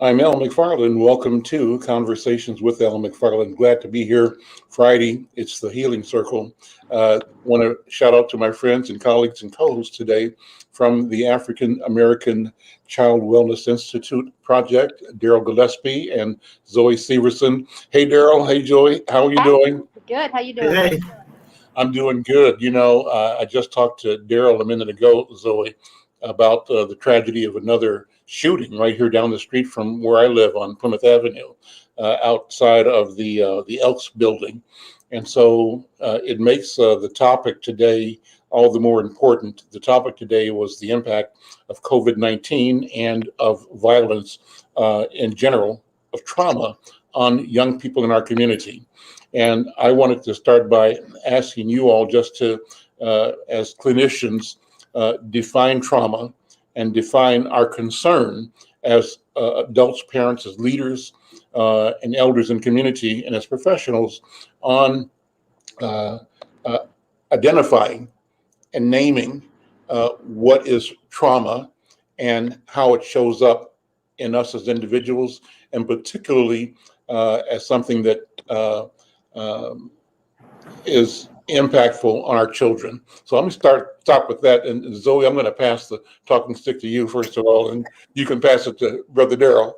I'm Al McFarlane. Welcome to Conversations with Al McFarlane. Glad to be here Friday. It's the Healing Circle. Want to shout out to my friends and colleagues and co-hosts today from the African American Child Wellness Institute Project, Daryl Gillespie and Zoe Severson. Hey, Daryl. Hey, Joey. How are you Hi. doing? Good. How you doing? Hey, I'm doing good. I just talked to Daryl a minute ago, Zoe, about the tragedy of another shooting right here down the street from where I live on Plymouth Avenue, outside of the Elks building, and so it makes the topic today all the more important. The topic today was the impact of COVID-19 and of violence in general, of trauma on young people in our community. And I wanted to start by asking you all just to, as clinicians, define trauma and define our concern as adults, parents, as leaders, and elders in community, and as professionals on uh, uh, identifying and naming what is trauma and how it shows up in us as individuals, and particularly as something that um, is impactful on our children. So I'm going to stop with that. And Zoe, I'm going to pass the talking stick to you first of all, and you can pass it to Brother Daryl.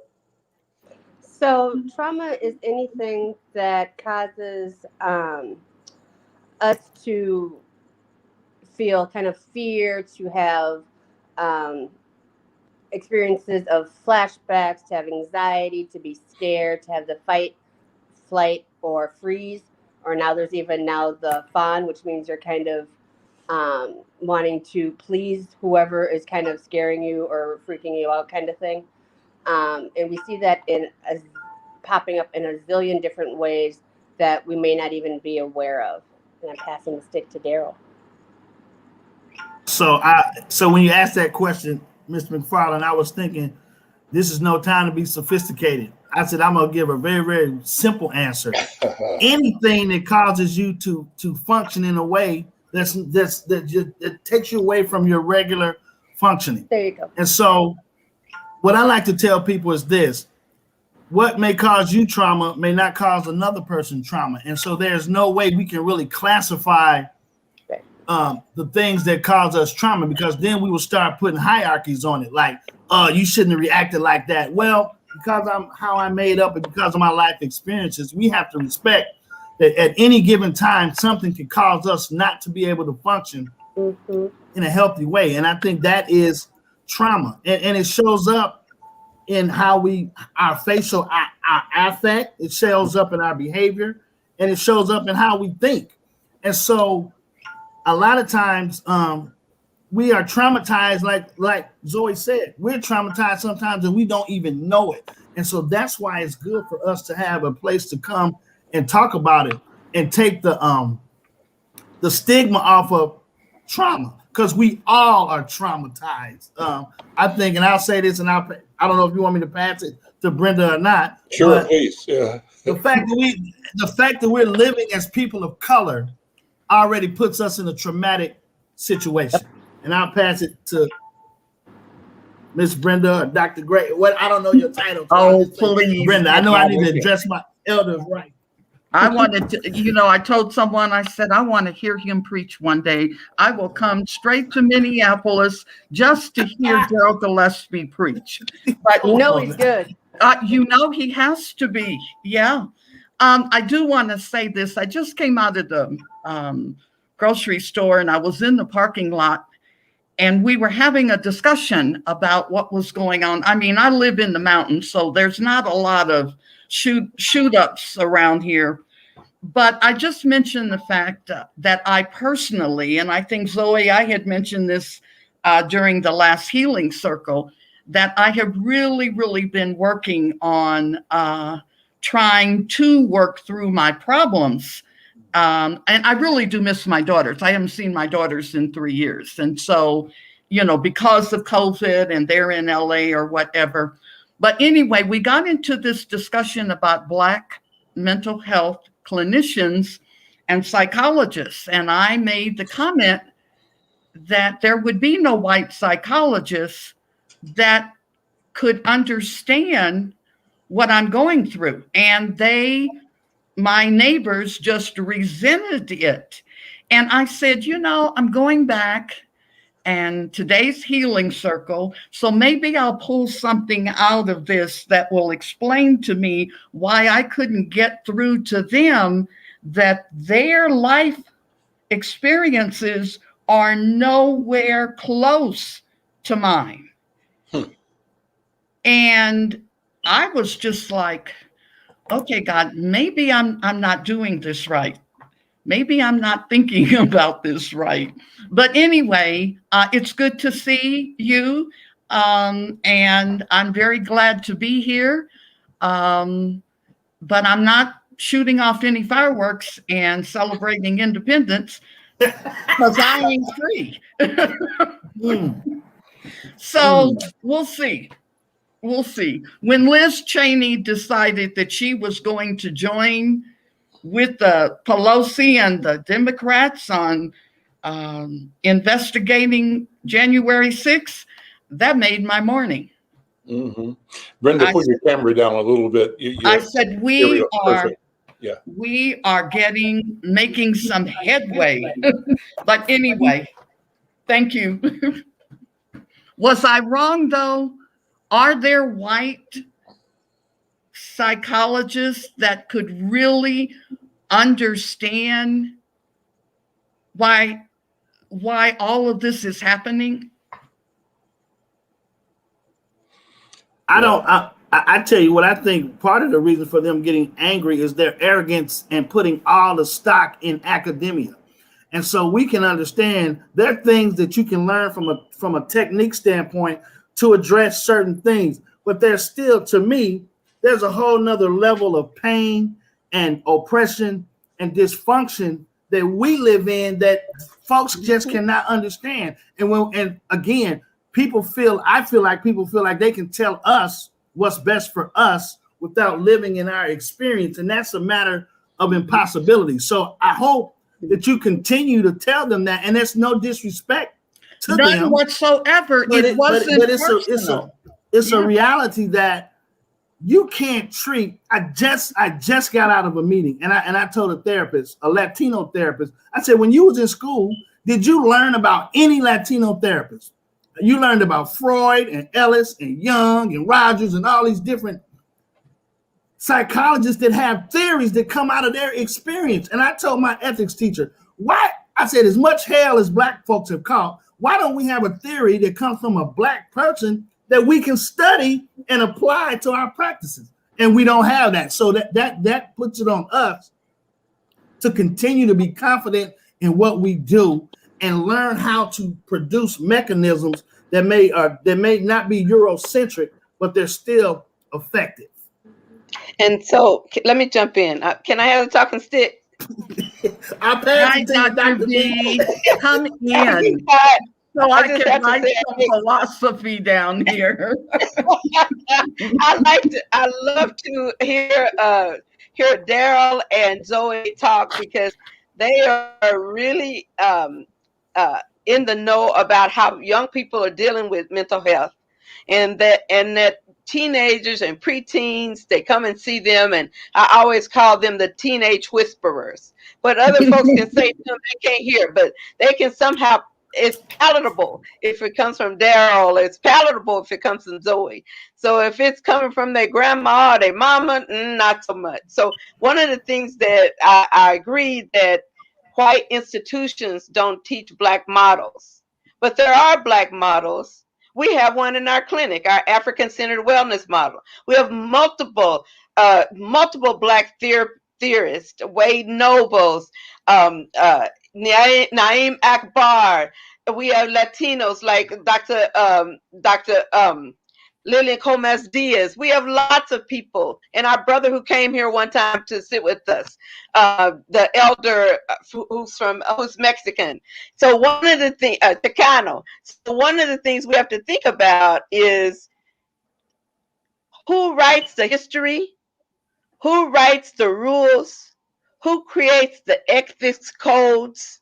So, trauma is anything that causes us to feel kind of fear, to have um, experiences of flashbacks, to have anxiety, to be scared, to have the fight, flight, or freeze. Or now there's even now the fawn, which means you're kind of wanting to please whoever is kind of scaring you or freaking you out, kind of thing. And we see that popping up in a zillion different ways that we may not even be aware of. And I'm passing the stick to Daryl. so when you asked that question, Mr. McFarlane, I was thinking this is no time to be sophisticated. I said I'm gonna give a very, very simple answer. Anything that causes you to function in a way that takes you away from your regular functioning. There you go. And so what I like to tell people is this: what may cause you trauma may not cause another person trauma. And so there's no way we can really classify the things that cause us trauma, because then we will start putting hierarchies on it. Like, you shouldn't have reacted like that. Well, because I'm how I made up and because of my life experiences, we have to respect that at any given time, something can cause us not to be able to function in a healthy way. And I think that is trauma. And it shows up in how our facial, our affect, it shows up in our behavior, and it shows up in how we think. And so a lot of times we are traumatized, like Zoe said, we're traumatized sometimes and we don't even know it. And so that's why it's good for us to have a place to come and talk about it and take the stigma off of trauma, because we all are traumatized. I think, and I'll say this, and I don't know if you want me to pass it to Brenda or not. Sure, please. Yeah. The fact that we're living as people of color already puts us in a traumatic situation. And I'll pass it to Miss Brenda or Dr. Gray. What, I don't know your title. Oh, please. Brenda, I know I need to address my elders right. I wanted to, I told someone, I said, I want to hear him preach one day. I will come straight to Minneapolis just to hear Daryl Gillespie preach. But He's good. He has to be. Yeah. I do want to say this. I just came out of the grocery store and I was in the parking lot, and we were having a discussion about what was going on. I mean, I live in the mountains, so there's not a lot of shoot ups around here. But I just mentioned the fact that I personally, and I think Zoe, I had mentioned this during the last healing circle, that I have really, really been working on trying to work through my problems. And I really do miss my daughters. I haven't seen my daughters in 3 years. And so, because of COVID and they're in LA or whatever. But anyway, we got into this discussion about Black mental health clinicians and psychologists. And I made the comment that there would be no white psychologists that could understand what I'm going through. And my neighbors just resented it. And I said, I'm going back, and today's healing circle. So maybe I'll pull something out of this that will explain to me why I couldn't get through to them, that their life experiences are nowhere close to mine. And I was just like, okay, God, maybe I'm not doing this right. Maybe I'm not thinking about this right. But anyway, it's good to see you. And I'm very glad to be here. But I'm not shooting off any fireworks and celebrating independence because I ain't free. So we'll see. We'll see. When Liz Cheney decided that she was going to join with the Pelosi and the Democrats on investigating January 6th, that made my morning. Mm-hmm. Brenda, put your camera down a little bit. I said, we are making some headway. But anyway, thank you. Was I wrong, though? Are there white psychologists that could really understand why all of this is happening? I tell you what, I think part of the reason for them getting angry is their arrogance and putting all the stock in academia. And so we can understand there are things that you can learn from a technique standpoint to address certain things, but there's still, to me, there's a whole nother level of pain and oppression and dysfunction that we live in that folks just cannot understand. And again, I feel like people feel like they can tell us what's best for us without living in our experience. And that's a matter of impossibility. So I hope that you continue to tell them that, and there's no disrespect to None them whatsoever. But it wasn't personal. It's a reality that you can't treat. I just got out of a meeting, and I told a therapist, a Latino therapist, I said, when you was in school, did you learn about any Latino therapist? You learned about Freud and Ellis and Jung and Rogers and all these different psychologists that have theories that come out of their experience. And I told my ethics teacher, why? I said, as much hell as Black folks have caught, why don't we have a theory that comes from a Black person that we can study and apply to our practices? And we don't have that. So that puts it on us to continue to be confident in what we do and learn how to produce mechanisms that may not be Eurocentric, but they're still effective. And so let me jump in. Can I have a talking stick? I'll pass it to you, Dr. B. Come in. So I can write some philosophy down here. I love to hear Daryl and Zoe talk, because they are really in the know about how young people are dealing with mental health, and that teenagers and preteens, they come and see them, and I always call them the teenage whisperers. But other folks can say to them they can't hear, but they can somehow. It's palatable if it comes from Daryl. It's palatable if it comes from Zoe. So if it's coming from their grandma or their mama, not so much. So one of the things that I agree that white institutions don't teach Black models, but there are Black models. We have one in our clinic, our African-centered wellness model. We have multiple Black theorists, Wade Nobles, Naeem Akbar. We have Latinos like Dr. Lillian Gomez Diaz. We have lots of people. And our brother who came here one time to sit with us, the elder who's Mexican. So one of the things, Chicano. So one of the things we have to think about is who writes the history, who writes the rules, who creates the ethics codes,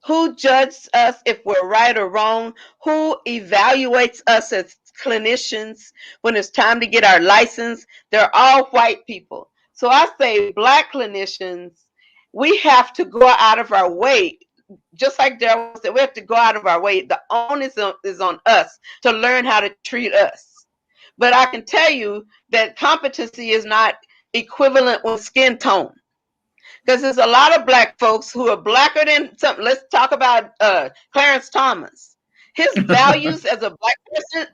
who judges us if we're right or wrong, who evaluates us as clinicians, when it's time to get our license, they're all white people. So I say Black clinicians, we have to go out of our way. Just like Daryl said, we have to go out of our way. The onus is on us to learn how to treat us. But I can tell you that competency is not equivalent with skin tone. Because there's a lot of Black folks who are blacker than something. Let's talk about Clarence Thomas. His values as a Black person,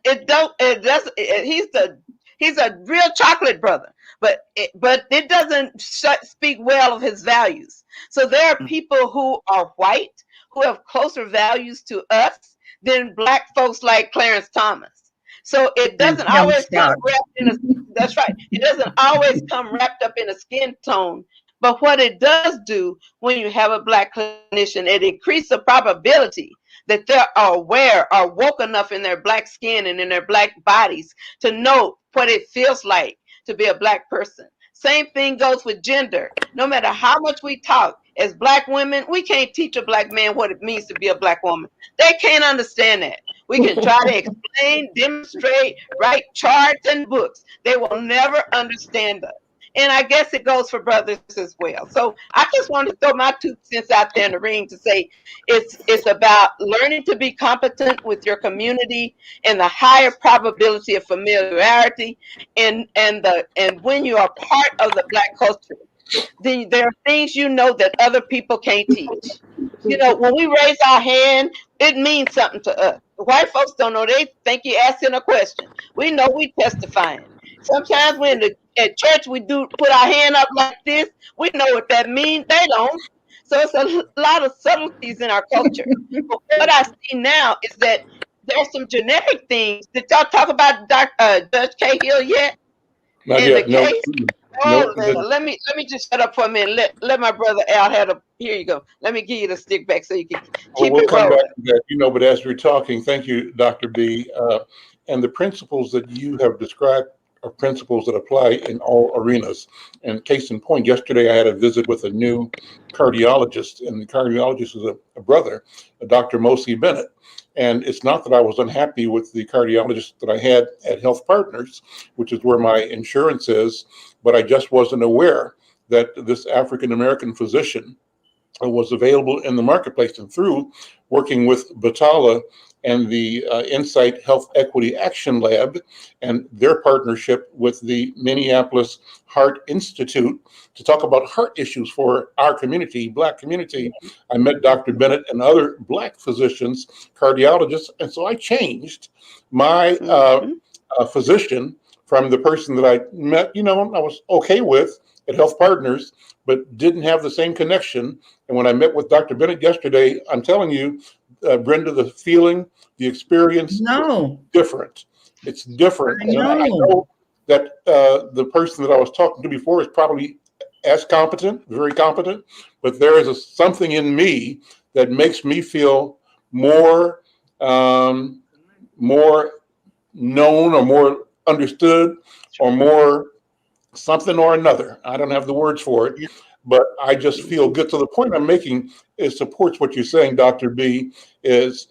he's a real chocolate brother, but it doesn't speak well of his values. So there are people who are white who have closer values to us than Black folks like Clarence Thomas. So it doesn't always come wrapped in a, that's right. It doesn't always come wrapped up in a skin tone. But what it does do when you have a Black clinician, it increases the probability that they are aware or woke enough in their Black skin and in their Black bodies to know what it feels like to be a Black person. Same thing goes with gender. No matter how much we talk, as Black women, we can't teach a Black man what it means to be a Black woman. They can't understand that. We can try to explain, demonstrate, write charts and books. They will never understand us. And I guess it goes for brothers as well. So I just want to throw my 2 cents out there in the ring to say it's about learning to be competent with your community and the higher probability of familiarity. And when you are part of the Black culture, then there are things you know that other people can't teach. You know, when we raise our hand, it means something to us. White folks don't know. They think you're asking a question. We know we testifying. Sometimes when at church we do put our hand up like this, we know what that means. They don't. So it's a lot of subtleties in our culture. But what I see now is that there's some genetic things. Did y'all talk about Judge Cahill yet? Not in yet. the No. case? No. Let me just shut up for a minute. Let my brother Al have a. Here you go. Let me give you the stick back so you can keep We'll it come rolling. back to that, but as we're talking, thank you, Dr. B. And the principles that you have described are principles that apply in all arenas. And case in point, yesterday I had a visit with a new cardiologist, and the cardiologist is a brother, Dr. Mosi Bennett. And it's not that I was unhappy with the cardiologist that I had at Health Partners, which is where my insurance is, but I just wasn't aware that this African-American physician was available in the marketplace. And through working with Batala and the Insight Health Equity Action Lab and their partnership with the Minneapolis Heart Institute to talk about heart issues for our community, Black community, I met Dr. Bennett and other Black physicians, cardiologists, and so I changed my physician from the person that I met, I was okay with at Health Partners, but didn't have the same connection. And when I met with Dr. Bennett yesterday, I'm telling you, Brenda, the feeling, the experience is different. It's different. And I know that the person that I was talking to before is probably as competent, very competent, but there is something in me that makes me feel more known or more understood or more something or another. I don't have the words for it, but I just feel good. So the point I'm making is supports what you're saying, Dr. B, is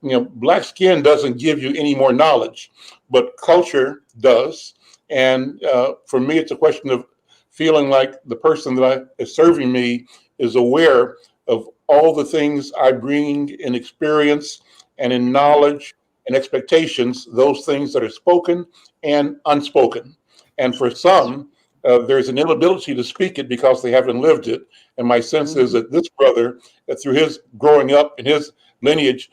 Black skin doesn't give you any more knowledge, but culture does. And for me, it's a question of feeling like the person that is serving me is aware of all the things I bring in experience and in knowledge and expectations, those things that are spoken and unspoken. And for some, there's an inability to speak it because they haven't lived it. And my sense is that this brother, through his growing up in his lineage,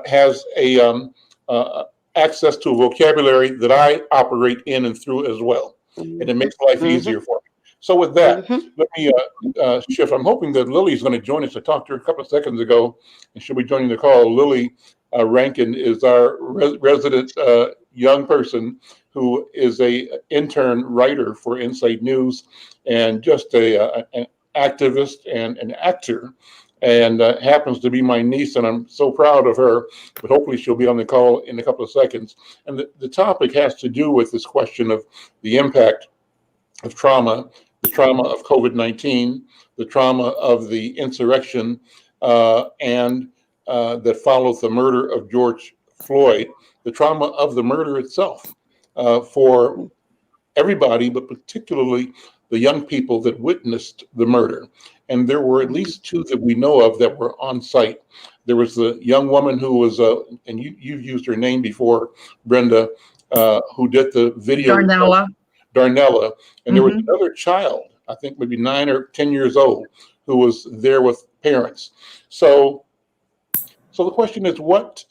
has a access to a vocabulary that I operate in and through as well. And it makes life easier for me. So with that, let me shift. I'm hoping that Lily's going to join us. I talked to her a couple of seconds ago, and she'll be joining the call. Lily Rankin is our resident young person who is a intern writer for Insight News and just an activist and an actor, and happens to be my niece, and I'm so proud of her, but hopefully she'll be on the call in a couple of seconds. And the topic has to do with this question of the impact of trauma, the trauma of COVID-19, the trauma of the insurrection, and that follows the murder of George Floyd, the trauma of the murder itself for everybody, but particularly the young people that witnessed the murder. And there were at least two that we know of that were on site. There was the young woman who was, and you've used her name before, Brenda, who did the video. Darnella. And there was another child, I think maybe 9 or 10 years old, who was there with parents. So the question is, what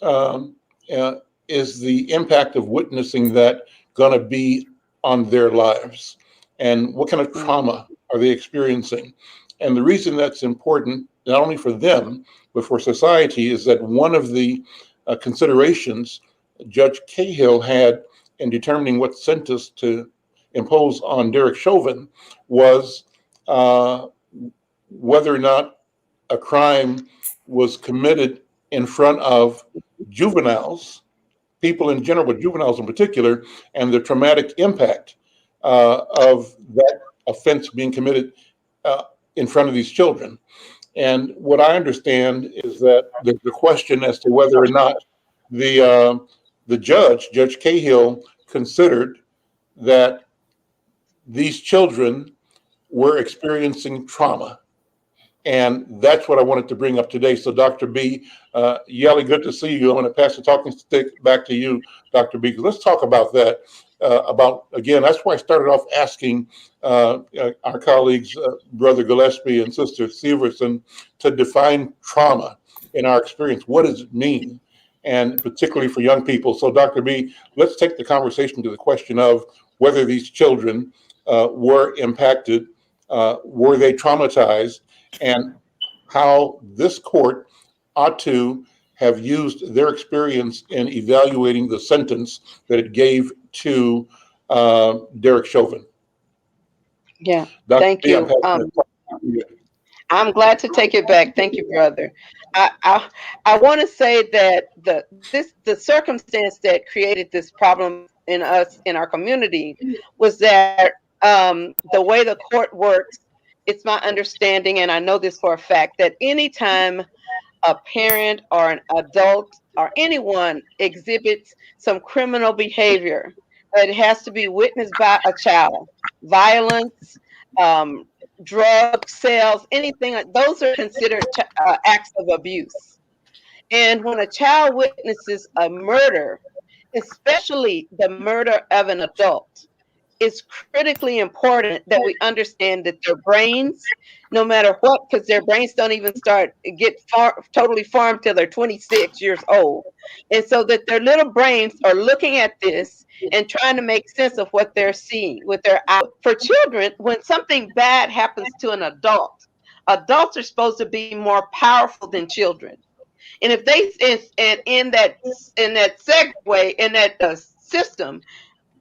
is the impact of witnessing that going to be on their lives? And what kind of trauma are they experiencing? And the reason that's important, not only for them, but for society, is that one of the considerations Judge Cahill had in determining what sentence to impose on Derek Chauvin was whether or not a crime was committed in front of juveniles, people in general, but juveniles in particular, and the traumatic impact of that offense being committed in front of these children. And what I understand is that the question as to whether or not the Judge Cahill, considered that these children were experiencing trauma. And that's what I wanted to bring up today. So Dr. B, Yelly, good to see you. I'm going to pass the talking stick back to you, Dr. B, because let's talk about that. Again, that's why I started off asking our colleagues, Brother Gillespie and Sister Severson, to define trauma in our experience. What does it mean? And particularly for young people. So Dr. B, let's take the conversation to the question of whether these children were impacted, were they traumatized, and how this court ought to have used their experience in evaluating the sentence that it gave to Derek Chauvin. Yeah, thank you. I'm glad to take it back. Thank you, brother. I want to say that the circumstance that created this problem in our community was that the way the court works, it's my understanding, and I know this for a fact, that anytime a parent or an adult or anyone exhibits some criminal behavior, it has to be witnessed by a child. Violence, drug sales, anything, those are considered acts of abuse. And when a child witnesses a murder, especially the murder of an adult, it's critically important that we understand that their brains, no matter what, because their brains don't even totally formed till they're 26 years old. And so that their little brains are looking at this and trying to make sense of what they're seeing with their eyes. For children, when something bad happens to an adult, adults are supposed to be more powerful than children. And if they, in that segue, in that system,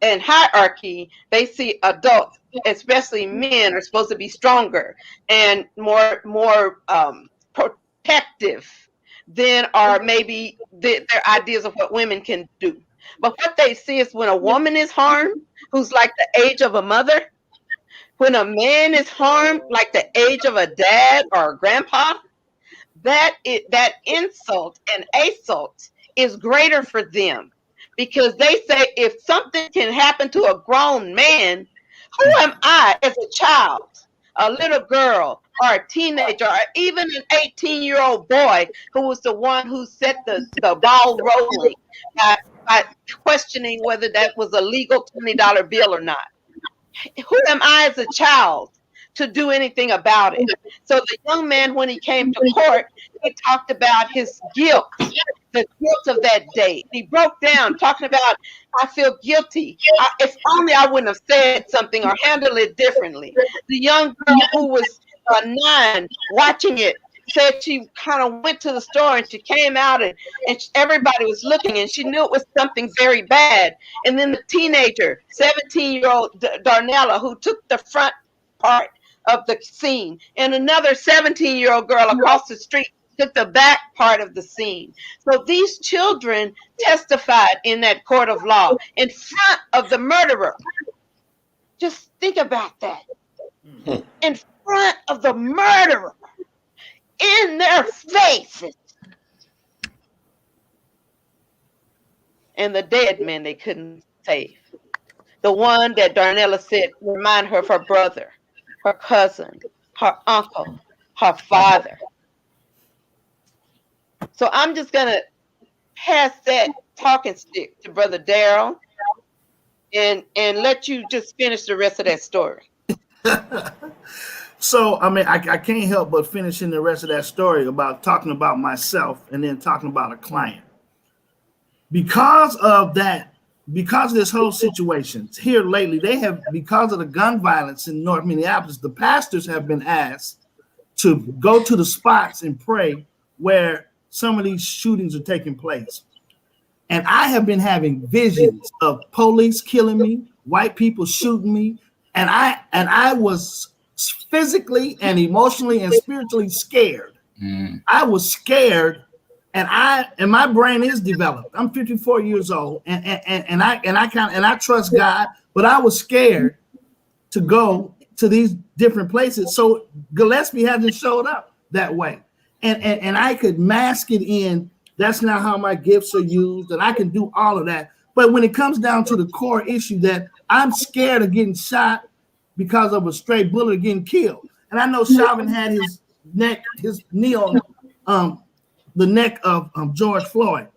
and hierarchy, they see adults, especially men, are supposed to be stronger and more protective than are maybe their ideas of what women can do. But what they see is when a woman is harmed, who's like the age of a mother, when a man is harmed, like the age of a dad or a grandpa, that insult and assault is greater for them. Because they say if something can happen to a grown man, who am I as a child, a little girl, or a teenager, or even an 18-year-old boy who was the one who set the ball rolling by questioning whether that was a legal $20 bill or not? Who am I as a child to do anything about it? So the young man, when he came to court, he talked about his guilt, the guilt of that day. He broke down talking about, I feel guilty. If only I wouldn't have said something or handled it differently. The young girl who was 9 watching it said she kind of went to the store and she came out and everybody was looking and she knew it was something very bad. And then the teenager, 17-year-old Darnella, who took the front part of the scene, and another 17-year-old girl across the street took the back part of the scene. So these children testified in that court of law in front of the murderer. Just think about that. In front of the murderer, in their faces. and the dead men they couldn't save. The one that Darnella said remind her of her brother, her cousin, her uncle, her father. So I'm just gonna pass that talking stick to Brother Daryl and let you just finish the rest of that story. So, I mean, I can't help but finishing the rest of that story about talking about myself and then talking about a client. Because of that, because of this whole situation here lately, they have, because of the gun violence in North Minneapolis, the pastors have been asked to go to the spots and pray where some of these shootings are taking place. And I have been having visions of police killing me, white people shooting me, and I was physically and emotionally and spiritually scared. I was scared, and my brain is developed. I'm 54 years old, and I trust God, but I was scared to go to these different places. So Gillespie hasn't showed up that way, and I could mask it in. That's not how my gifts are used, and I can do all of that. But when it comes down to the core issue that I'm scared of getting shot because of a stray bullet or getting killed. And I know Chauvin had his knee on the neck of George Floyd.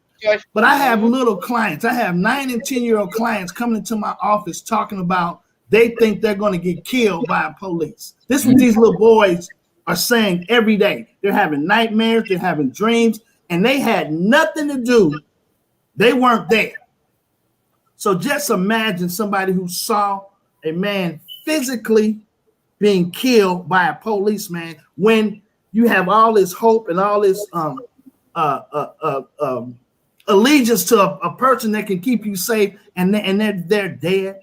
But I have little clients. I have 9 and 10-year-old clients coming into my office talking about they think they're going to get killed by a police. This is what these little boys are saying every day. They're having nightmares, they're having dreams, and they had nothing to do. They weren't there. So just imagine somebody who saw a man physically being killed by a policeman when you have all this hope and all this allegiance to a person that can keep you safe, and they're dead,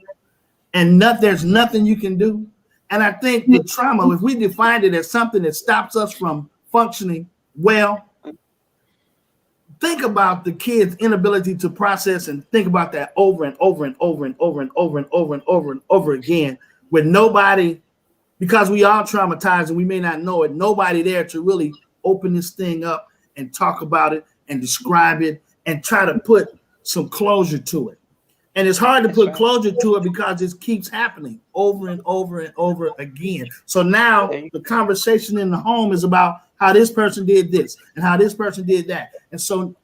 and there's nothing you can do. And I think the trauma, if we defined it as something that stops us from functioning well, think about the kids' inability to process and think about that over and over and over and over and over and over and over and over again with nobody, because we are traumatized and we may not know it, nobody there to really open this thing up and talk about it and describe it and try to put some closure to it. And it's hard to put closure to it because it keeps happening over and over and over again. So now the conversation in the home is about how this person did this and how this person did that. And so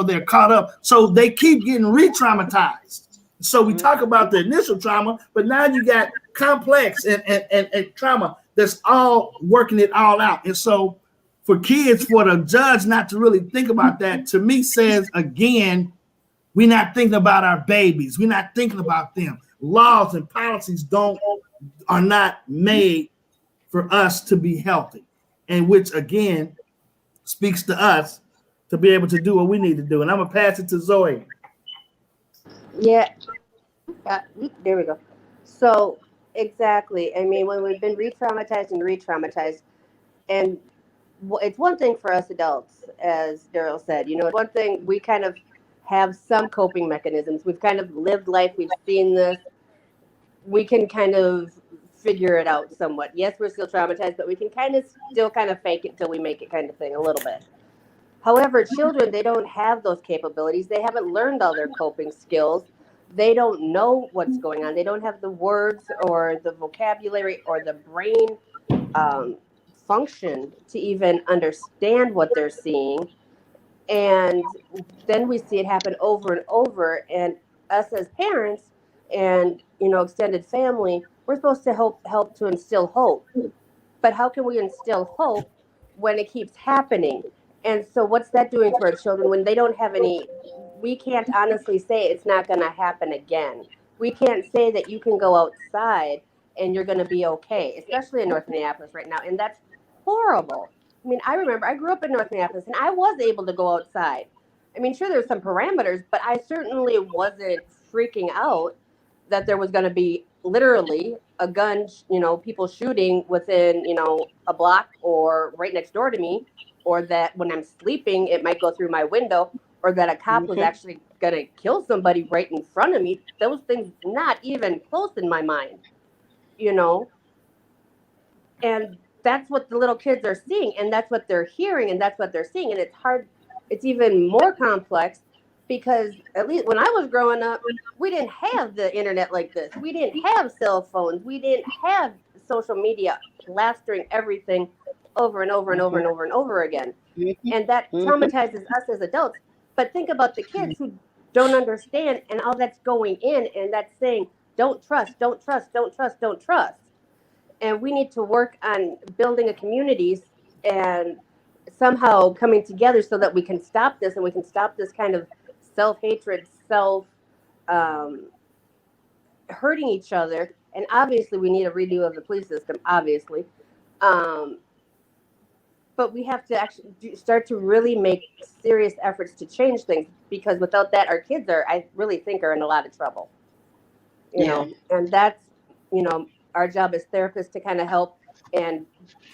they're caught up. So they keep getting re-traumatized. So we talk about the initial trauma, but now you got complex and trauma that's all working it all out. And so for kids, for the judge not to really think about that, to me says, again, we're not thinking about our babies. We're not thinking about them. Laws and policies are not made for us to be healthy, and which again speaks to us to be able to do what we need to do. And I'm gonna pass it to Zoe. Yeah, there we go. So exactly. I mean, when we've been re-traumatized, and it's one thing for us adults, as Daryl said. You know, it's one thing we kind of have some coping mechanisms. We've kind of lived life. We've seen this. We can kind of figure it out somewhat. Yes, we're still traumatized, but we can still fake it till we make it, kind of thing, a little bit. However, children, they don't have those capabilities. They haven't learned all their coping skills. They don't know what's going on. They don't have the words or the vocabulary or the brain function to even understand what they're seeing. And then we see it happen over and over. And us as parents and, extended family, we're supposed to help to instill hope. But how can we instill hope when it keeps happening? And so what's that doing to our children when they don't have any? We can't honestly say it's not going to happen again. We can't say that you can go outside and you're going to be okay, especially in North Minneapolis right now. And that's horrible. I mean, I remember I grew up in North Minneapolis and I was able to go outside. I mean, sure, there's some parameters, but I certainly wasn't freaking out that there was going to be literally a gun, people shooting within, a block or right next door to me, or that when I'm sleeping, it might go through my window, or that a cop was actually going to kill somebody right in front of me. Those things not even close in my mind, and that's what the little kids are seeing, and that's what they're hearing, and that's what they're seeing. And it's hard. It's even more complex because at least when I was growing up, we didn't have the internet like this. We didn't have cell phones. We didn't have social media plastering everything over and over and over and over and over again. And that traumatizes us as adults. But think about the kids who don't understand and all that's going in and that's saying, don't trust, don't trust, don't trust, don't trust. And we need to work on building a communities and somehow coming together so that we can stop this and we can stop this kind of self-hatred, hurting each other. And obviously we need a redo of the police system, obviously. But we have to actually start to really make serious efforts to change things, because without that, our kids I really think, are in a lot of trouble. You know, and that's, our job as therapists to kind of help and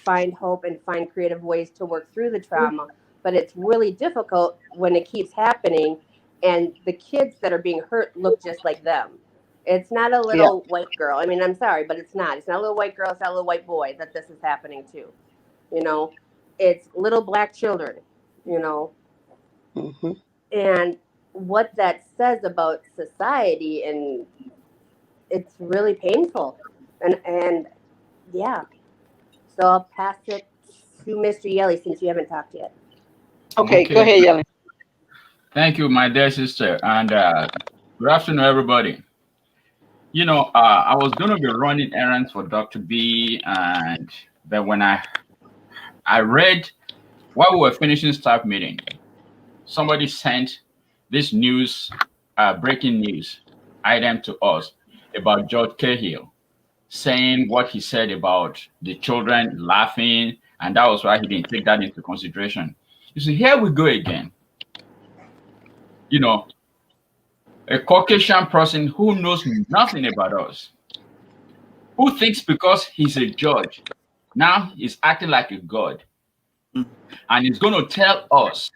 find hope and find creative ways to work through the trauma. But it's really difficult when it keeps happening and the kids that are being hurt look just like them. It's not a little white girl. I mean, I'm sorry, but it's not. It's not a little white girl. It's not a little white boy that this is happening to. It's little black children, and what that says about society, and it's really painful. And yeah, so I'll pass it to Mr. Yelly since you haven't talked yet. Okay, go ahead, Yelly. Thank you, my dear sister, and good afternoon, everybody. I was going to be running errands for Dr. B, and then when I read, while we were finishing staff meeting, somebody sent this news, breaking news item to us about George Cahill, saying what he said about the children laughing, and that was why he didn't take that into consideration. You see, here we go again. A Caucasian person who knows nothing about us, who thinks because he's a judge, now he's acting like a god. And he's going to tell us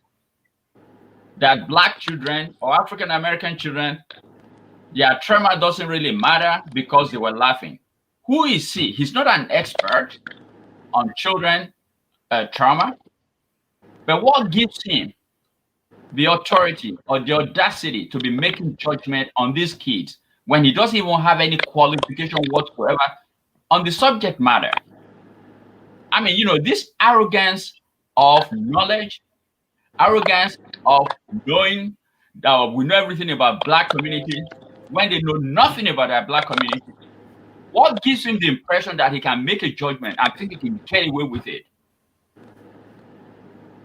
that black children or African American children, their trauma doesn't really matter because they were laughing. Who is he? He's not an expert on children trauma. But what gives him the authority or the audacity to be making judgment on these kids when he doesn't even have any qualification whatsoever on the subject matter? I mean, this arrogance of knowledge, arrogance of knowing that we know everything about black community when they know nothing about that black community. What gives him the impression that he can make a judgment and think he can get away with it?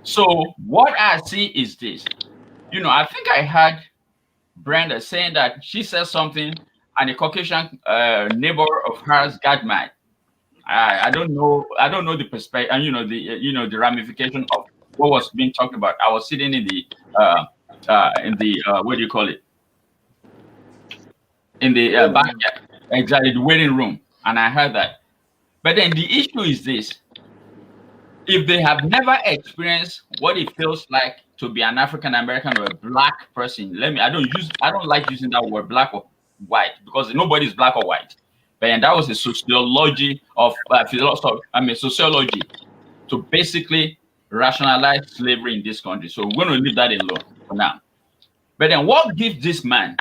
So what I see is this. I think I heard Brenda saying that she said something and a Caucasian neighbor of hers got mad. I don't know the perspective and the ramification of what was being talked about. I was sitting in the what do you call it? In the backyard, exactly, the waiting room, and I heard that. But then the issue is this: if they have never experienced what it feels like to be an African American or a black person, I don't like using that word black or white because nobody's black or white. But and that was a sociology of sociology to basically rationalize slavery in this country. So we're going to leave that alone for now. But then what gives this man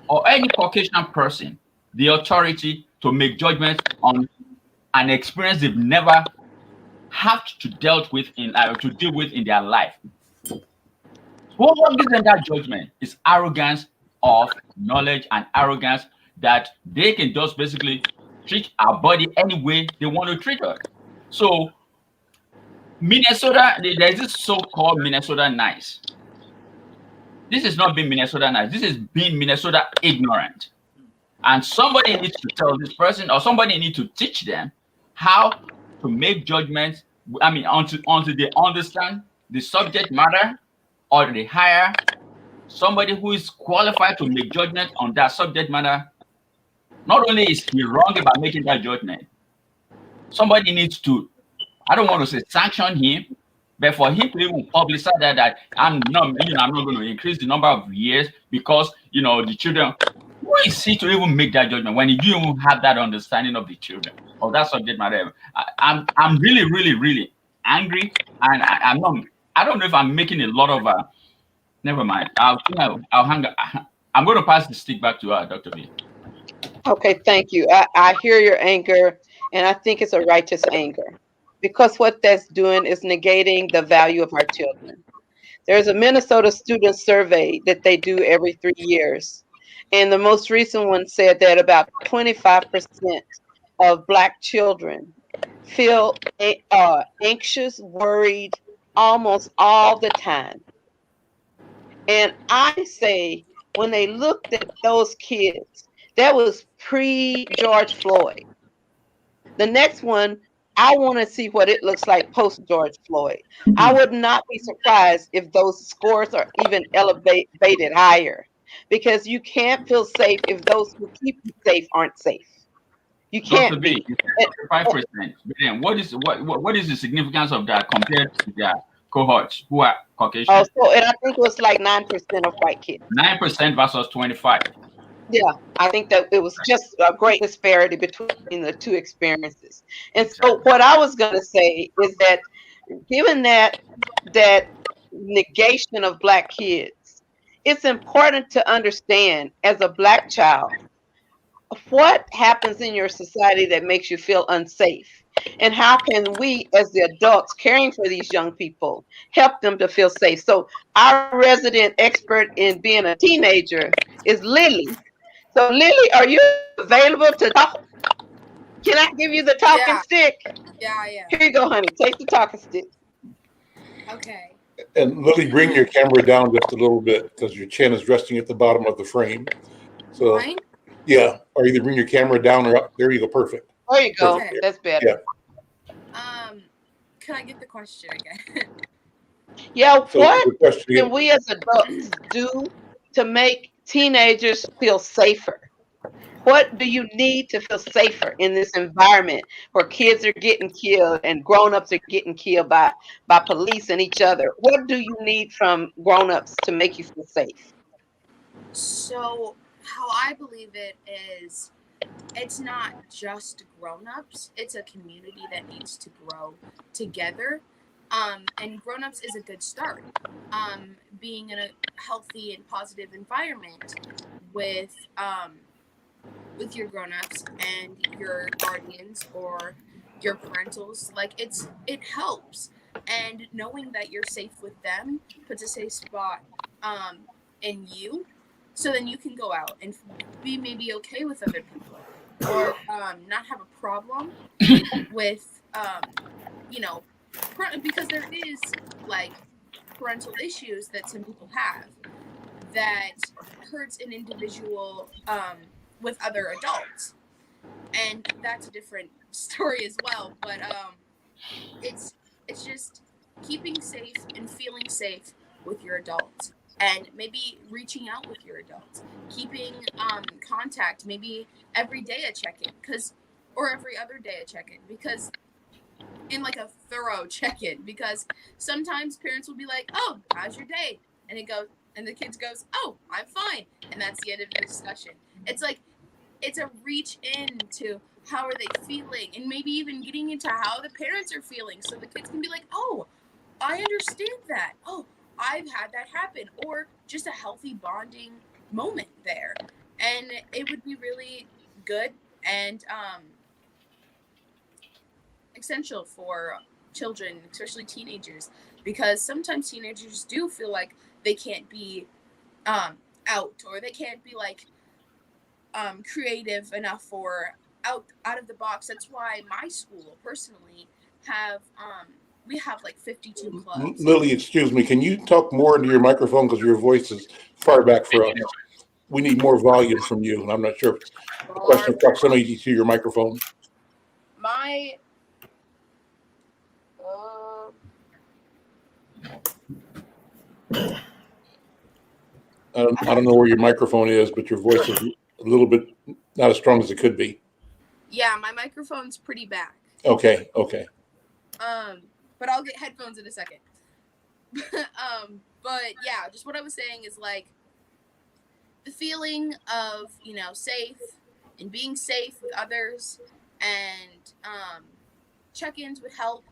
or any Caucasian person the authority to make judgments on an experience they've never had to deal with in their life? What gives them that judgment is arrogance of knowledge and arrogance that they can just basically treat our body any way they want to treat us. So Minnesota, there's this so-called Minnesota nice. This is not being Minnesota nice. This is being Minnesota ignorant. And somebody needs to tell this person, or somebody needs to teach them how to make judgments. I mean, until they understand the subject matter, or they hire somebody who is qualified to make judgment on that subject matter. Not only is he wrong about making that judgment, somebody needs to, I don't want to say sanction him, but for him to even publicize that I'm not going to increase the number of years because the children. Who is he to even make that judgment when you don't even have that understanding of the children or that subject matter? I'm really, really, really angry, and I don't know if I'm making a lot of Never mind. I'll hang. I'm going to pass the stick back to Dr. B. Okay, thank you. I hear your anger, and I think it's a righteous anger because what that's doing is negating the value of our children. There's a Minnesota student survey that they do every 3 years. And the most recent one said that about 25% of Black children feel anxious, worried almost all the time. And I say, when they looked at those kids, that was pre George Floyd. The next one, I want to see what it looks like post George Floyd. I would not be surprised if those scores are even elevated higher because you can't feel safe if those who keep you safe aren't safe. You Dr. can't B, be. you said 35%. But then what is the significance of that compared to their cohorts who are Caucasian? And I think it was like 9% of white kids. 9% versus 25. Yeah, I think that it was just a great disparity between the two experiences. And so what I was going to say is that given that negation of Black kids, it's important to understand as a Black child what happens in your society that makes you feel unsafe, and how can we as the adults caring for these young people help them to feel safe. So our resident expert in being a teenager is Lily. So Lily, are you available to talk? Can I give you the talking stick? Yeah. Here you go, honey. Take the talking stick. Okay. And Lily, bring your camera down just a little bit because your chin is resting at the bottom of the frame. So, Mine? yeah, or either bring your camera down or up. There you go. Perfect. There you go. Okay. That's better. Yeah. Can I get the question again? Yeah, So what the question can is, we as adults do to make teenagers feel safer? What do you need to feel safer in this environment where kids are getting killed and grown-ups are getting killed by police and each other? What do you need from grown-ups to make you feel safe? So, how I believe it is, it's not just grown-ups, it's a community that needs to grow together. And grown-ups is a good start. Being in a healthy and positive environment with your grown-ups and your guardians or your parentals, like it helps. And knowing that you're safe with them puts a safe spot in you, so then you can go out and be maybe okay with other people, or not have a problem with you know because there is like parental issues that some people have that hurts an individual with other adults, and that's a different story as well. But it's just keeping safe and feeling safe with your adults, and maybe reaching out with your adults, keeping contact, maybe every day a check-in, or every other day a check-in, because in like a thorough check-in, because sometimes parents will be like, "Oh, how's your day?" and the kids goes, "Oh, I'm fine," and that's the end of the discussion. It's like it's a reach into how are they feeling, and maybe even getting into how the parents are feeling, so the kids can be like, "Oh, I understand that. Oh, I've had that happen," or just a healthy bonding moment there, and it would be really good and essential for children, especially teenagers, because sometimes teenagers do feel like they can't be out, or they can't be like creative enough or out of the box. That's why my school personally have we have like 52 clubs. Lily, excuse me, can you talk more into your microphone because your voice is far back for us? We need more volume from you, and I'm not sure if it's a question of proximity to your microphone. My I don't know where your microphone is, but your voice is a little bit not as strong as it could be. Yeah, my microphone's pretty back. Okay. But I'll get headphones in a second. But yeah, just what I was saying is like the feeling of, safe and being safe with others, and check-ins would help.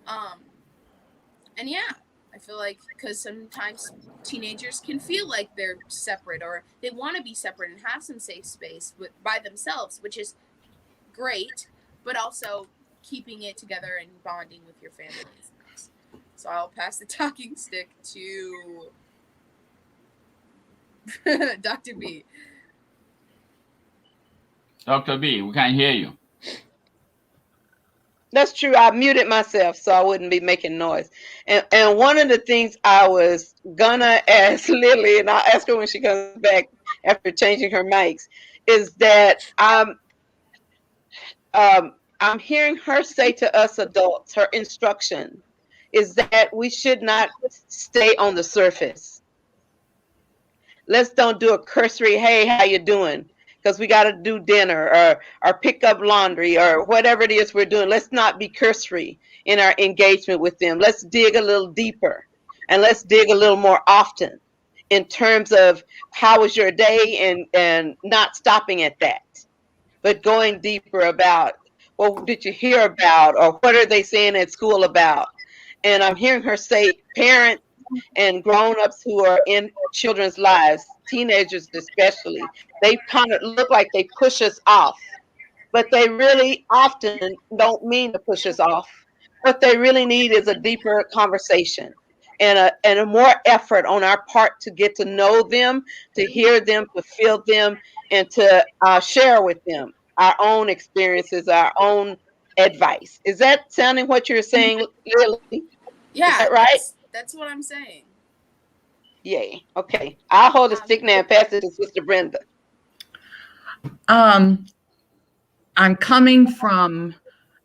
And yeah, I feel like because sometimes teenagers can feel like they're separate or they want to be separate and have some safe space by themselves, which is great, but also keeping it together and bonding with your family is nice. So I'll pass the talking stick to Dr. B. Dr. B, we can't hear you. That's true. I muted myself so I wouldn't be making noise. And one of the things I was gonna ask Lily, and I'll ask her when she comes back after changing her mics, is that I'm hearing her say to us adults, her instruction is that we should not stay on the surface. Let's don't do a cursory, hey, how you doing? Because we got to do dinner or pick up laundry or whatever it is we're doing. Let's not be cursory in our engagement with them. Let's dig a little deeper and let's dig a little more often in terms of how was your day and not stopping at that, but going deeper about, well, did you hear about or what are they saying at school about? And I'm hearing her say parents and grown-ups who are in children's lives, teenagers especially, they kind of look like they push us off, but they really often don't mean to push us off. What they really need is a deeper conversation and a more effort on our part to get to know them, to hear them, to feel them, and to share with them our own experiences, our own advice. Is that sounding what you're saying, Lily? Yeah, is that right? That's what I'm saying. Yay. Okay. I'll hold the stick now and pass it to Sister Brenda. I'm coming from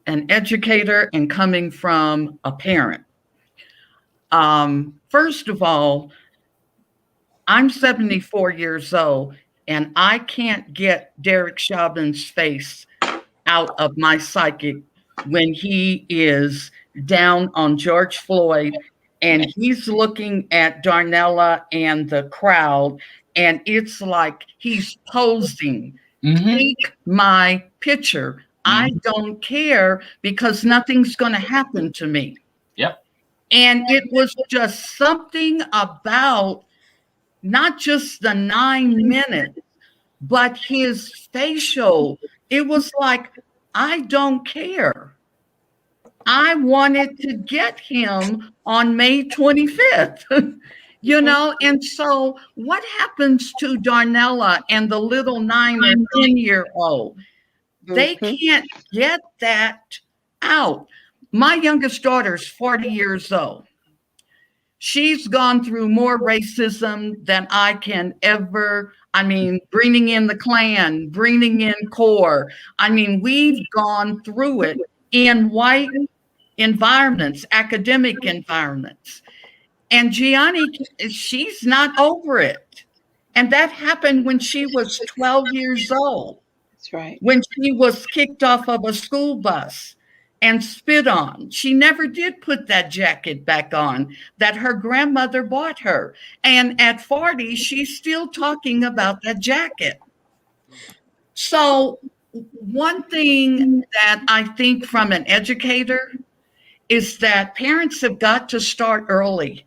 an educator and coming from a parent. First of all, I'm 74 years old and I can't get Derek Chauvin's face out of my psychic when he is down on George Floyd and he's looking at Darnella and the crowd, and it's like he's posing. Take my picture. I don't care because nothing's going to happen to me. Yep. And it was just something about not just the 9 minutes, but his facial. It was like, I don't care. I wanted to get him on May 25th, you know? And so what happens to Darnella and the little 9 or 10-year-old? They can't get that out. My youngest daughter's 40 years old. She's gone through more racism than I can ever. I mean, bringing in the Klan, bringing in CORE. I mean, we've gone through it in white environments, academic environments. And Gianni, she's not over it. And that happened when she was 12 years old. That's right. When she was kicked off of a school bus and spit on. She never did put that jacket back on that her grandmother bought her. And at 40, she's still talking about that jacket. So one thing that I think from an educator is that parents have got to start early,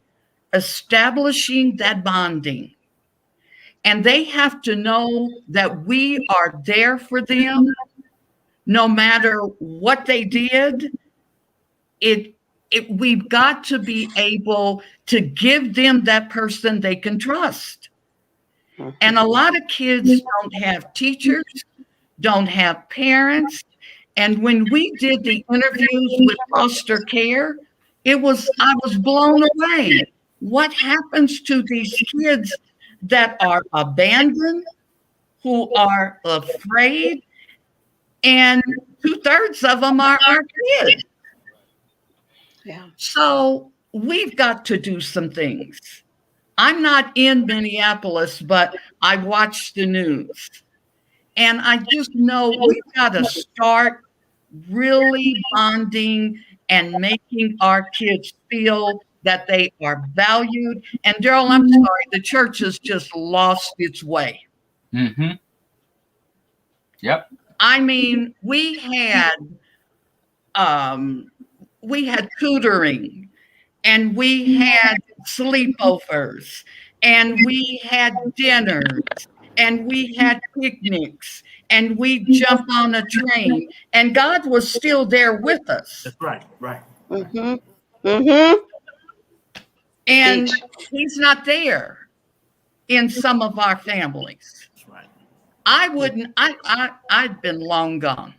establishing that bonding. And they have to know that we are there for them no matter what they did. We've got to be able to give them that person they can trust. And a lot of kids don't have teachers, don't have parents. And when we did the interviews with foster care, I was blown away. What happens to these kids that are abandoned, who are afraid, and 2/3 of them are our kids. Yeah. So we've got to do some things. I'm not in Minneapolis, but I watch the news. And I just know we've got to start really bonding and making our kids feel that they are valued. And Daryl, I'm sorry, the church has just lost its way. Yep. I mean, we had tutoring, and we had sleepovers, and we had dinners, and we had picnics, and we jumped on a train, and God was still there with us. That's right. Right. Mm-hmm. Mm-hmm. And Teach. He's not there in some of our families. That's right. I'd been long gone.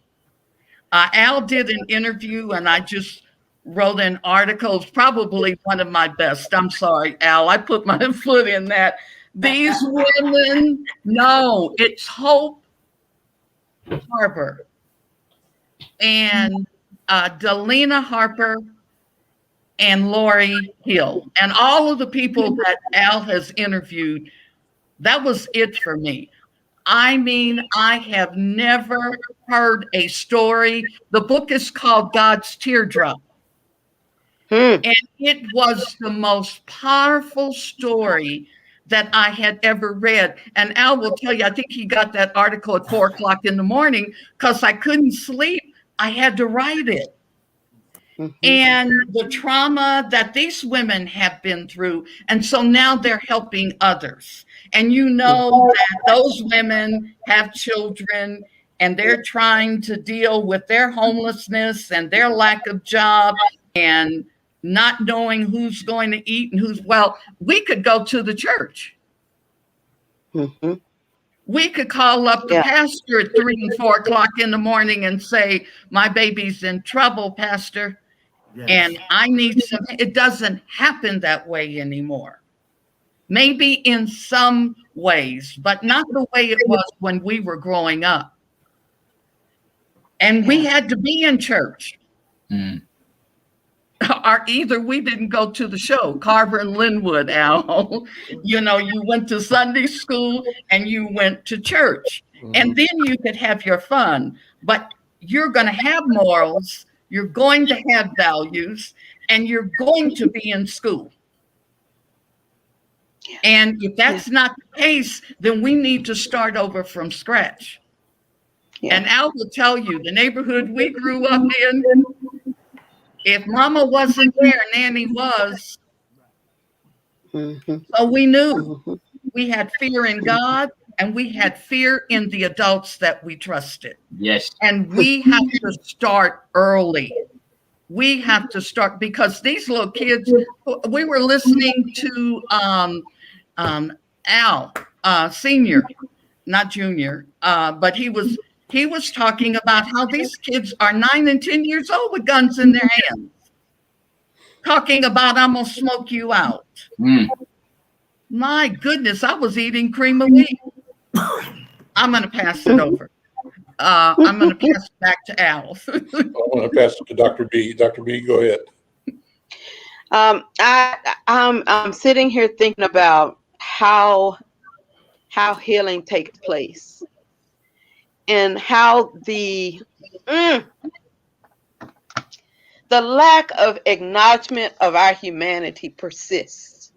Al did an interview, and I just wrote an article. It's probably one of my best. I'm sorry, Al. I put my foot in that. These women, no, it's Hope Harper and Delina Harper and Lori Hill, and all of the people that Al has interviewed. That was it for me. I mean, I have never heard a story. The book is called God's Teardrop. And it was the most powerful story that I had ever read. And Al will tell you, I think he got that article at 4 o'clock in the morning because I couldn't sleep. I had to write it. And the trauma that these women have been through. And so now they're helping others. And you know that those women have children and they're trying to deal with their homelessness and their lack of job and not knowing who's going to eat and who's, well, we could go to the church. We could call up the pastor at 3 and 4 o'clock in the morning and say, my baby's in trouble, Pastor. Yes. And I need some. It doesn't happen that way anymore. Maybe in some ways, but not the way it was when we were growing up. And we had to be in church. Or either we didn't go to the show, Carver and Linwood, Al. You know, you went to Sunday school and you went to church. And then you could have your fun. But you're going to have morals. You're going to have values, and you're going to be in school. And if that's not the case, then we need to start over from scratch. And Al will tell you, the neighborhood we grew up in, if Mama wasn't there, Nanny was. So we knew we had fear in God, and we had fear in the adults that we trusted. Yes. And we have to start early. We have to start because these little kids, we were listening to Al, senior, not junior, but he was talking about how these kids are 9 and 10 years old with guns in their hands. Talking about, I'm going to smoke you out. My goodness, I was eating cream of wheat. I'm going to pass it over. I'm going to pass it back to Al. I want to pass it to Dr. B. Dr. B, go ahead. I'm sitting here thinking about how healing takes place and how the lack of acknowledgement of our humanity persists.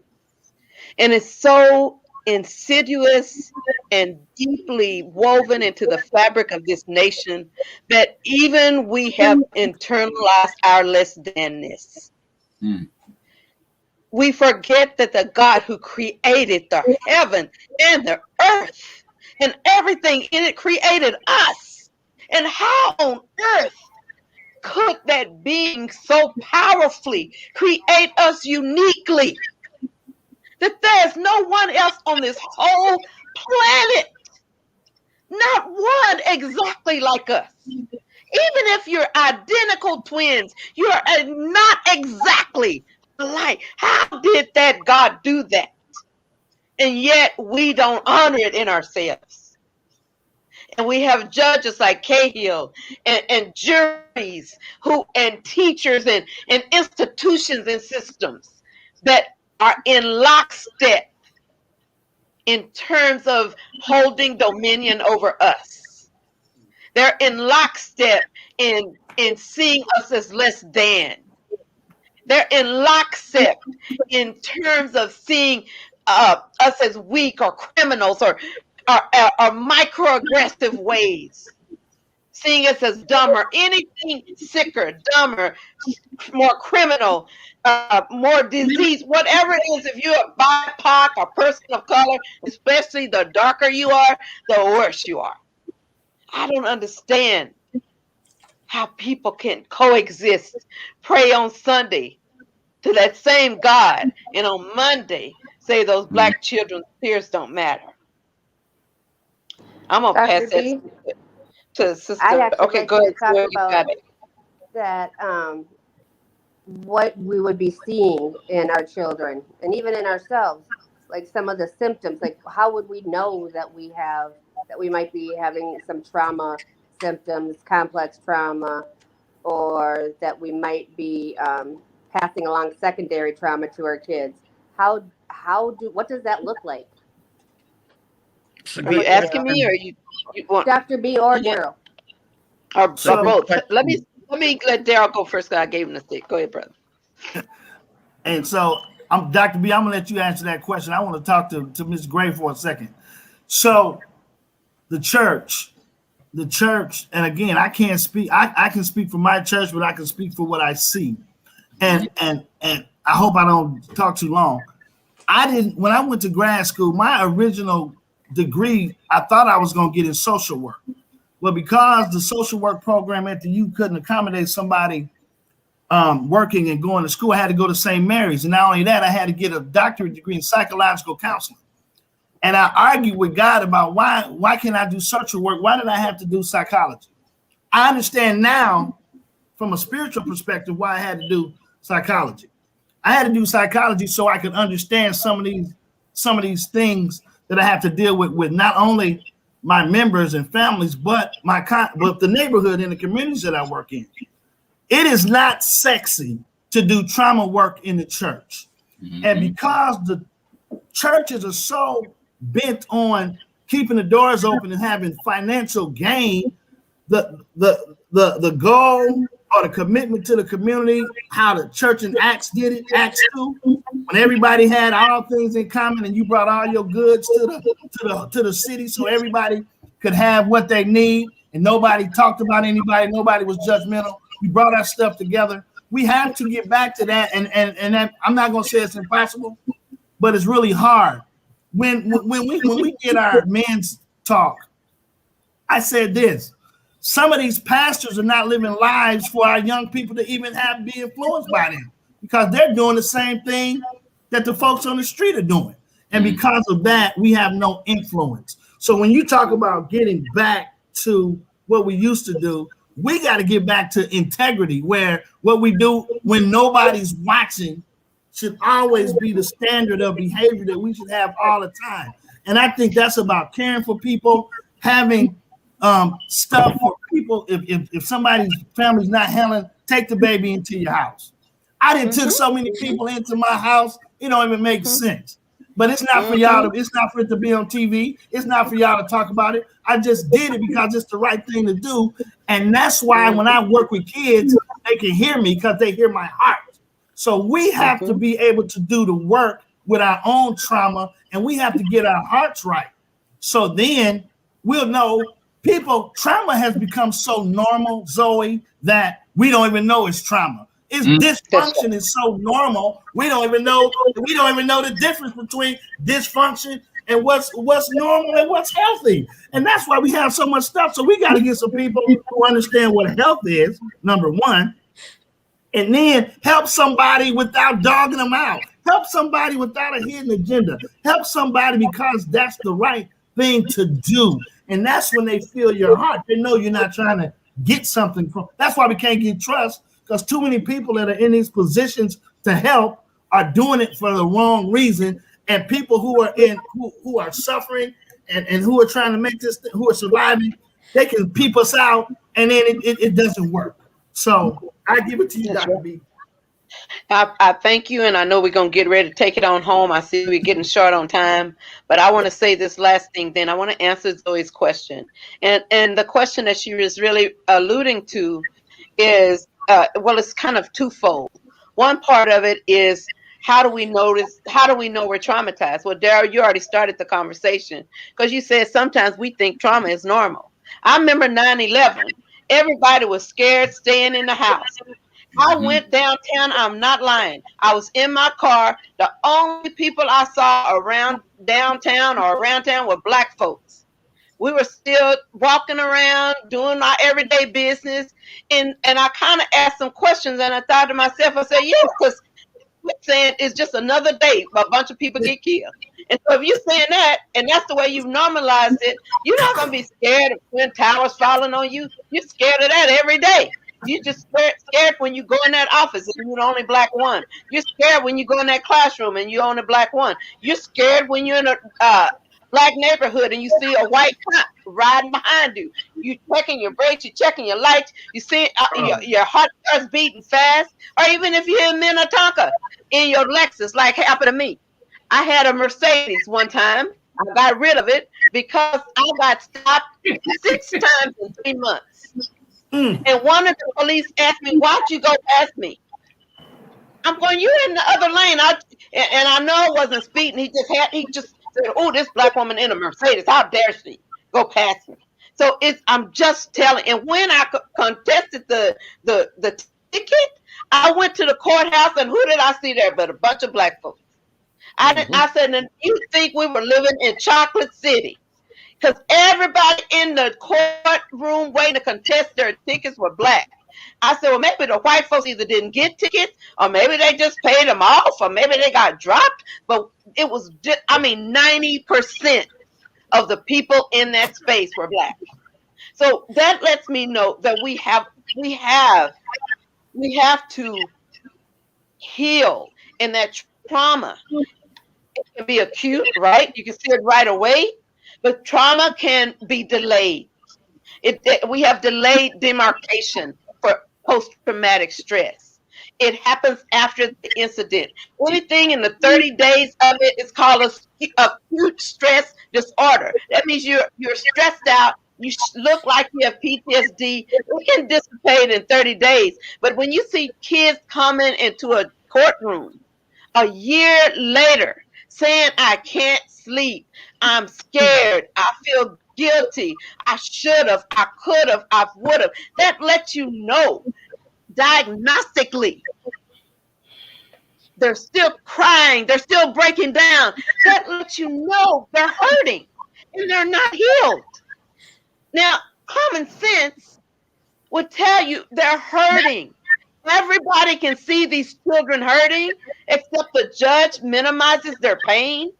And it's so insidious and deeply woven into the fabric of this nation that even we have internalized our less than-ness. We forget that the God who created the heaven and the earth and everything in it created us. And how on earth could that being so powerfully create us uniquely that there's no one else on this whole planet, not one exactly like us? Even if you're identical twins, you're not exactly alike. How did that God do that? And yet we don't honor it in ourselves. And we have judges like Cahill and juries and teachers and institutions and systems that are in lockstep in terms of holding dominion over us. They're in lockstep in seeing us as less than. They're in lockstep in terms of seeing us as weak or criminals or microaggressive ways. seeing us as dumber, anything sicker, dumber, more criminal, more disease, whatever it is. If you're a BIPOC or person of color, especially the darker you are, the worse you are. I don't understand how people can coexist, pray on Sunday to that same God, and on Monday say those black children's tears don't matter. I'm gonna pass Dr. that B, to I'd Sister. actually Okay, like go you to ahead. talk You got about it. that, what we would be seeing in our children and even in ourselves, like some of the symptoms, like how would we know that we might be having some trauma symptoms, complex trauma, or that we might be passing along secondary trauma to our kids? What does that look like? Are you asking me, or you want Dr. B or Daryl? or both? Let me let Daryl go first, because I gave him the stick. Go ahead, brother. And so, Dr. B, I'm gonna let you answer that question. I want to talk to Ms. Gray for a second. So, the church, and again, I can't speak. I can speak for my church, but I can speak for what I see. And I hope I don't talk too long. When I went to grad school, my original degree, I thought I was going to get in social work. Well, because the social work program at the U couldn't accommodate somebody working and going to school, I had to go to St. Mary's. And not only that, I had to get a doctorate degree in psychological counseling. And I argued with God about why can't I do social work? Why did I have to do psychology? I understand now from a spiritual perspective why I had to do psychology. I had to do psychology so I could understand some of these things that I have to deal with not only my members and families, but the neighborhood and the communities that I work in. It is not sexy to do trauma work in the church. Mm-hmm. And because the churches are so bent on keeping the doors open and having financial gain, the goal or the commitment to the community, how the church in Acts did it, Acts 2, when everybody had all things in common and you brought all your goods to the city so everybody could have what they need and nobody talked about anybody, nobody was judgmental. We brought our stuff together. We have to get back to that, and that, I'm not going to say it's impossible, but it's really hard. When we get our men's talk, I said this. Some of these pastors are not living lives for our young people to even be influenced by them, because they're doing the same thing that the folks on the street are doing. And because of that, we have no influence. So when you talk about getting back to what we used to do, we got to get back to integrity, where what we do when nobody's watching should always be the standard of behavior that we should have all the time. And I think that's about caring for people, having stuff for people. If somebody's family's not handling, take the baby into your house. I didn't took so many people into my house, it don't even make sense. But it's not for y'all to, it's not for it to be on TV. It's not for y'all to talk about it. I just did it because it's the right thing to do. And that's why when I work with kids, they can hear me because they hear my heart. So we have to be able to do the work with our own trauma, and we have to get our hearts right. So then we'll know trauma has become so normal, Zoe, that we don't even know it's trauma. Its dysfunction is so normal, we don't even know the difference between dysfunction and what's normal and what's healthy. And that's why we have so much stuff. So we got to get some people who understand what health is, number one, and then help somebody without dogging them out. Help somebody without a hidden agenda. Help somebody because that's the right thing to do. And that's when they feel your heart. They know you're not trying to get something from. That's why we can't get trust, because too many people that are in these positions to help are doing it for the wrong reason. And people who are suffering and who are trying to make this, who are surviving, they can peep us out, and then it doesn't work. So I give it to you, Dr. B. I thank you, and I know we're going to get ready to take it on home. I see we're getting short on time, but I want to say this last thing, then I want to answer Zoe's question. And the question that she was really alluding to is, it's kind of twofold. One part of it is, how do we know we're traumatized? Well, Daryl, you already started the conversation, because you said sometimes we think trauma is normal. I remember 9/11. Everybody was scared staying in the house. I went downtown. I'm not lying. I was in my car. The only people I saw around downtown or around town were black folks. We were still walking around doing our everyday business, and I kind of asked some questions, and I thought to myself, I said, yeah, because saying it's just another day a bunch of people get killed. And so if you're saying that, and that's the way you've normalized it, you're not going to be scared of Twin Towers falling on you. You're scared of that every day. You just scared when you go in that office and you're the only black one. You're scared when you go in that classroom and you're the only black one. You're scared when you're in a black neighborhood and you see a white cop riding behind you. You checking your brakes, you checking your lights, you see your heart starts beating fast. Or even if you're in Minnetonka in your Lexus, like happened to me. I had a Mercedes one time. I got rid of it because I got stopped 6 times in 3 months. And one of the police asked me, why'd you go past me? I'm going, you in the other lane. And I know I wasn't speeding. He just said, oh, this black woman in a Mercedes. How dare she go past me? So I'm just telling. And when I contested the ticket, I went to the courthouse, and who did I see there but a bunch of black folks? I said, and you think we were living in Chocolate City? Because everybody in the courtroom waiting to contest their tickets were black. I said, well, maybe the white folks either didn't get tickets, or maybe they just paid them off, or maybe they got dropped. But it was, 90% of the people in that space were black. So that lets me know that we have to heal, and that trauma, it can be acute, right? You can see it right away, but trauma can be delayed. We have delayed demarcation for post-traumatic stress. It happens after the incident. Anything in the 30 days of it is called acute stress disorder. That means you're stressed out. You look like you have PTSD. It can dissipate in 30 days. But when you see kids coming into a courtroom a year later saying, I can't sleep, I'm scared, I feel guilty, I should have, I could have, I would have, that lets you know diagnostically they're still crying, they're still breaking down. That lets you know they're hurting and they're not healed. Now, common sense would tell you they're hurting. Everybody can see these children hurting, except the judge minimizes their pain.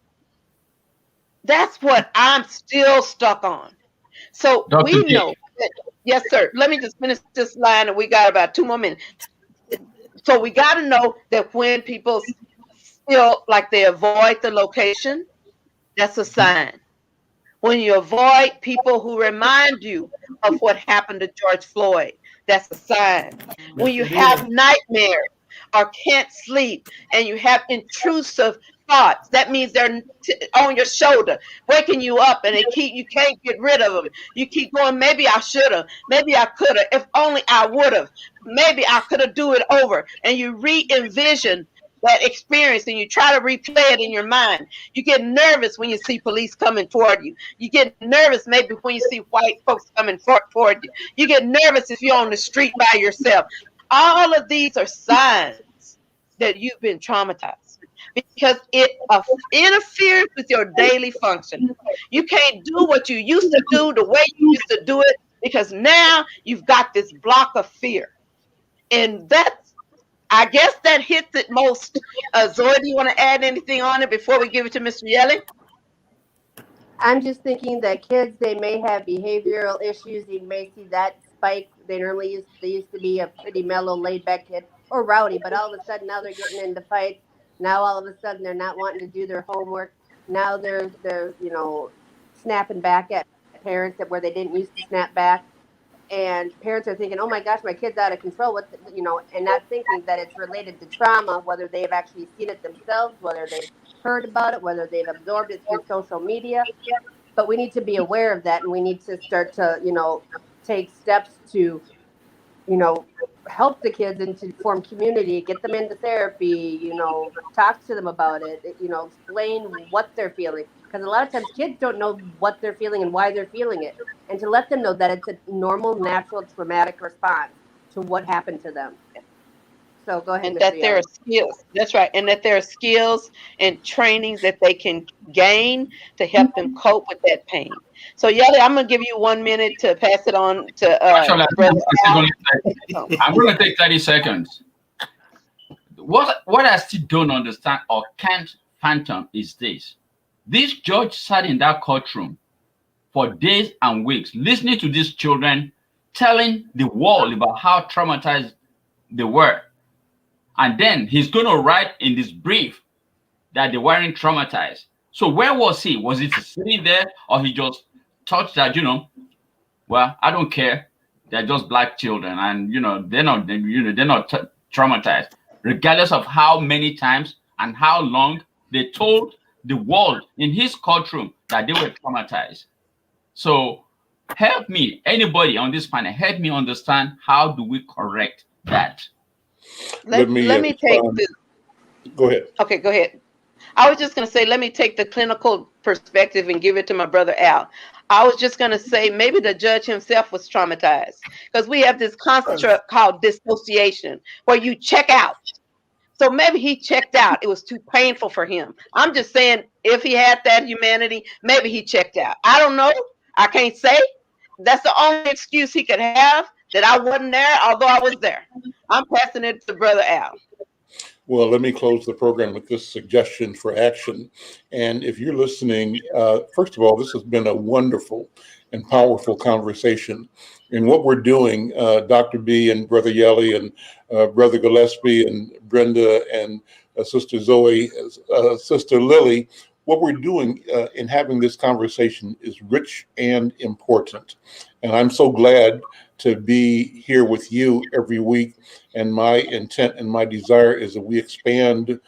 That's what I'm still stuck on. So Dr. we J. know that, yes, sir. Let me just finish this line, and we got about 2 more minutes. So we got to know that when people feel like they avoid the location, that's a sign. When you avoid people who remind you of what happened to George Floyd, that's a sign. When you have nightmares or can't sleep and you have intrusive thoughts, that means they're on your shoulder, waking you up, and you can't get rid of them. You keep going, maybe I should have, maybe I could have, if only I would have, maybe I could have do it over. And you re-envision that experience and you try to replay it in your mind. You get nervous when you see police coming toward you. You get nervous maybe when you see white folks coming toward you. You get nervous if you're on the street by yourself. All of these are signs that you've been traumatized because it interferes with your daily function. You can't do what you used to do the way you used to do it because now you've got this block of fear. And I guess that hits it most. Zoe, do you want to add anything on it before we give it to Mr. Yelly? I'm just thinking that kids, they may have behavioral issues. You may see that spike. They used to be a pretty mellow, laid back kid or rowdy, but all of a sudden now they're getting into fights. Now all of a sudden they're not wanting to do their homework. Now they're snapping back at parents where they didn't used to snap back. And parents are thinking, "Oh my gosh, my kid's out of control." And not thinking that it's related to trauma, whether they've actually seen it themselves, whether they've heard about it, whether they've absorbed it through social media. But we need to be aware of that, and we need to start to, take steps to, help the kids and to form community, get them into therapy, talk to them about it, explain what they're feeling. Because a lot of times kids don't know what they're feeling and why they're feeling it. And to let them know that it's a normal, natural, traumatic response to what happened to them. So go ahead, And Mr. that there are Young. skills. That's right. And that there are skills and trainings that they can gain to help them cope with that pain. So Yelly, I'm gonna give you 1 minute to pass it on to Actually, Brother Al. I'm going to take 30 seconds. What I still don't understand or can't fathom is this. This judge sat in that courtroom for days and weeks, listening to these children telling the world about how traumatized they were. And then he's going to write in this brief that they weren't traumatized. So where was he? Was he sitting there, or he just thought that, well, I don't care. They're just black children, and they're not traumatized, regardless of how many times and how long they told the world in his courtroom that they were traumatized. So help me, anybody on this panel, help me understand, how do we correct that? Let me take the. Go ahead. Okay, go ahead. I was just going to say, let me take the clinical perspective and give it to my brother Al. I was just going to say maybe the judge himself was traumatized, because we have this concept called dissociation where you check out. So maybe he checked out. It was too painful for him. I'm just saying, if he had that humanity, maybe he checked out. I don't know. I can't say. That's the only excuse he could have, that I wasn't there, although I was there. I'm passing it to Brother Al. Well, let me close the program with this suggestion for action. And if you're listening, first of all, this has been a wonderful and powerful conversation. And what we're doing, Dr. B and Brother Yelly and Brother Gillespie and Brenda and Sister Zoe, Sister Lily, what we're doing in having this conversation is rich and important. And I'm so glad to be here with you every week. And my intent and my desire is that we expand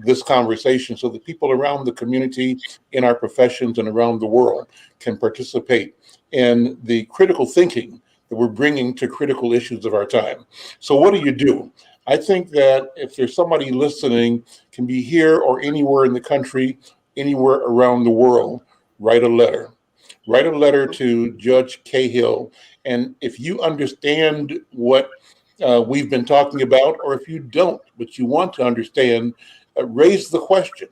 this conversation so that people around the community, in our professions and around the world, can participate in the critical thinking that we're bringing to critical issues of our time. So what do? I think that if there's somebody listening, can be here or anywhere in the country, anywhere around the world, write a letter. Write a letter to Judge Cahill. And if you understand what we've been talking about, or if you don't, but you want to understand, raise the question.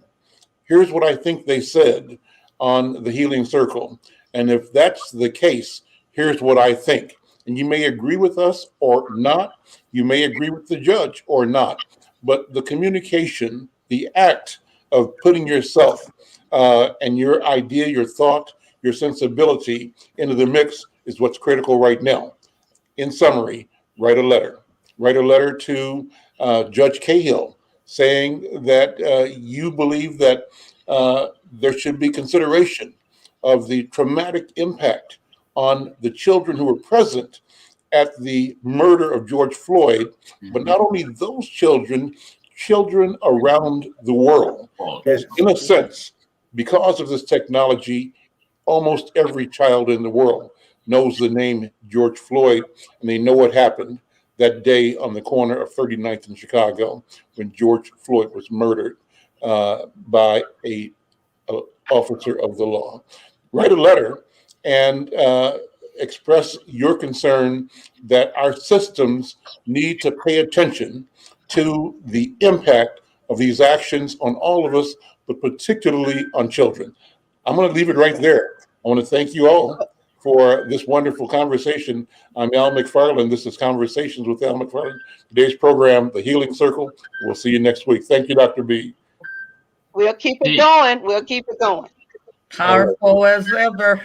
Here's what I think they said on the Healing Circle. And if that's the case, here's what I think. And you may agree with us or not. You may agree with the judge or not. But the communication, the act of putting yourself and your idea, your thought, your sensibility into the mix is what's critical right now. In summary, write a letter. Write a letter to Judge Cahill saying that you believe that there should be consideration of the traumatic impact on the children who were present at the murder of George Floyd, but not only those children around the world. Because in a sense, because of this technology, almost every child in the world knows the name George Floyd, and they know what happened that day on the corner of 39th in Chicago when George Floyd was murdered by a officer of the law. Write a letter and express your concern that our systems need to pay attention to the impact of these actions on all of us, but particularly on children. I'm going to leave it right there. I want to thank you all for this wonderful conversation. I'm Al McFarlane. This is Conversations with Al McFarlane. Today's program, The Healing Circle. We'll see you next week. Thank you, Dr. B. We'll keep it going. We'll keep it going. Powerful as ever.